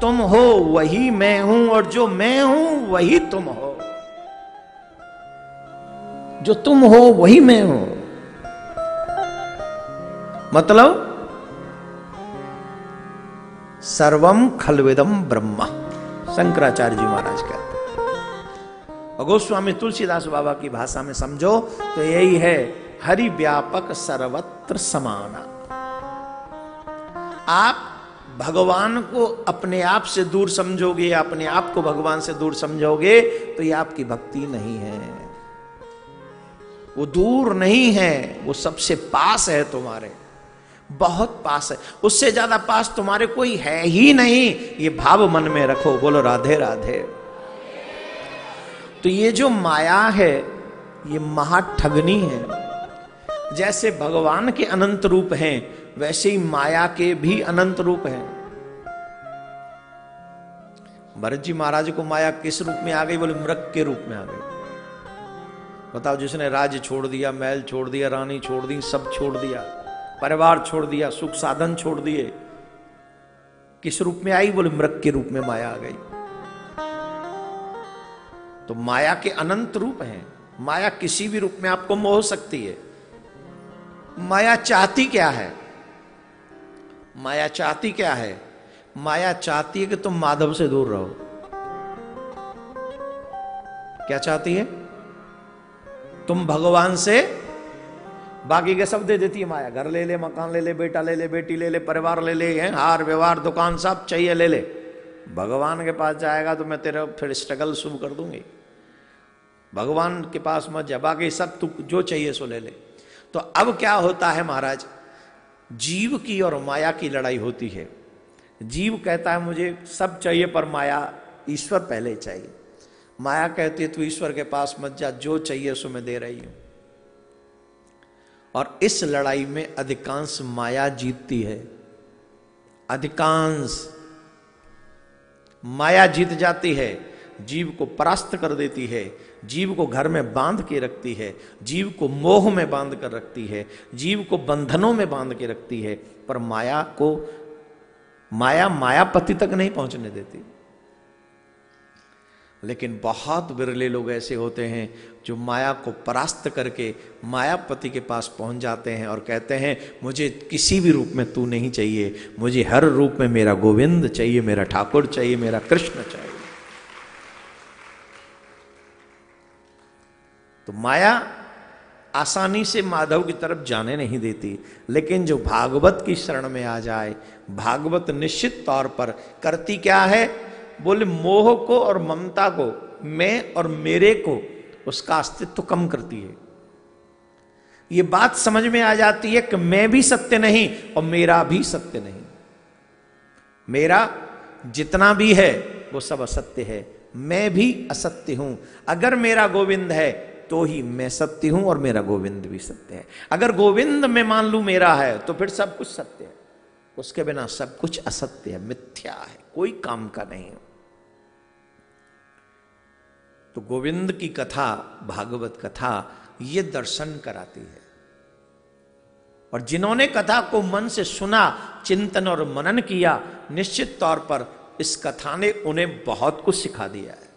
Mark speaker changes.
Speaker 1: तुम हो वही मैं हूं और जो मैं हूं वही तुम हो। जो तुम हो वही मैं हूं, मतलब सर्वम खलविदम ब्रह्मा, शंकराचार्य जी महाराज कहते हैं। और गोस्वामी तुलसीदास बाबा की भाषा में समझो तो यही है, हरि व्यापक सर्वत्र समाना। आप भगवान को अपने आप से दूर समझोगे, अपने आप को भगवान से दूर समझोगे तो ये आपकी भक्ति नहीं है। वो दूर नहीं है, वो सबसे पास है, तुम्हारे बहुत पास है। उससे ज्यादा पास तुम्हारे कोई है ही नहीं। ये भाव मन में रखो, बोलो राधे राधे। तो ये जो माया है ये महाठगनी है। जैसे भगवान के अनंत रूप हैं वैसे ही माया के भी अनंत रूप हैं। भरत जी महाराज को माया किस रूप में आ गई? बोले मृग के रूप में आ गई। बताओ, जिसने राज्य छोड़ दिया, महल छोड़ दिया, रानी छोड़ दी, सब छोड़ दिया, परिवार छोड़ दिया, सुख साधन छोड़ दिए, किस रूप में आई? बोले मृग के रूप में माया आ गई। तो माया के अनंत रूप हैं। माया किसी भी रूप में आपको मोह सकती है। माया चाहती क्या है? माया चाहती क्या है? माया चाहती है कि तुम माधव से दूर रहो। क्या चाहती है? तुम भगवान से, बाकी के सब दे देती है माया। घर ले ले, मकान ले ले, बेटा ले ले, बेटी ले ले, परिवार ले ले, हार व्यवहार दुकान सब चाहिए ले ले। भगवान के पास जाएगा तो मैं तेरा फिर स्ट्रगल शुरू कर दूंगी। भगवान के पास मत जा, बाकी सब तू जो चाहिए सो ले ले। तो अब क्या होता है महाराज, जीव की और माया की लड़ाई होती है। जीव कहता है मुझे सब चाहिए पर माया, ईश्वर पहले चाहिए। माया कहती है तू ईश्वर के पास मत जा, जो चाहिए सो मैं दे रही हूं। और इस लड़ाई में अधिकांश माया जीतती है। अधिकांश माया जीत जाती है, जीव को परास्त कर देती है, जीव को घर में बांध के रखती है, जीव को मोह में बांध कर रखती है, जीव को बंधनों में बांध के रखती है। पर माया को मायापति तक नहीं पहुंचने देती। लेकिन बहुत बिरले लोग ऐसे होते हैं जो माया को परास्त करके मायापति के पास पहुंच जाते हैं और कहते हैं मुझे किसी भी रूप में तू नहीं चाहिए, मुझे हर रूप में मेरा गोविंद चाहिए, मेरा ठाकुर चाहिए, मेरा कृष्ण चाहिए। तो माया आसानी से माधव की तरफ जाने नहीं देती। लेकिन जो भागवत की शरण में आ जाए, भागवत निश्चित तौर पर करती क्या है? बोले मोह को और ममता को, मैं और मेरे को, उसका अस्तित्व कम करती है। ये बात समझ में आ जाती है कि मैं भी सत्य नहीं और मेरा भी सत्य नहीं। मेरा जितना भी है वो सब असत्य है, मैं भी असत्य हूं। अगर मेरा गोविंद है तो ही मैं सत्य हूं और मेरा गोविंद भी सत्य है। अगर गोविंद मैं मान लूं मेरा है तो फिर सब कुछ सत्य है, उसके बिना सब कुछ असत्य है, मिथ्या है, कोई काम का नहीं। तो गोविंद की कथा, भागवत कथा ये दर्शन कराती है। और जिन्होंने कथा को मन से सुना, चिंतन और मनन किया, निश्चित तौर पर इस कथा ने उन्हें बहुत कुछ सिखा दिया है।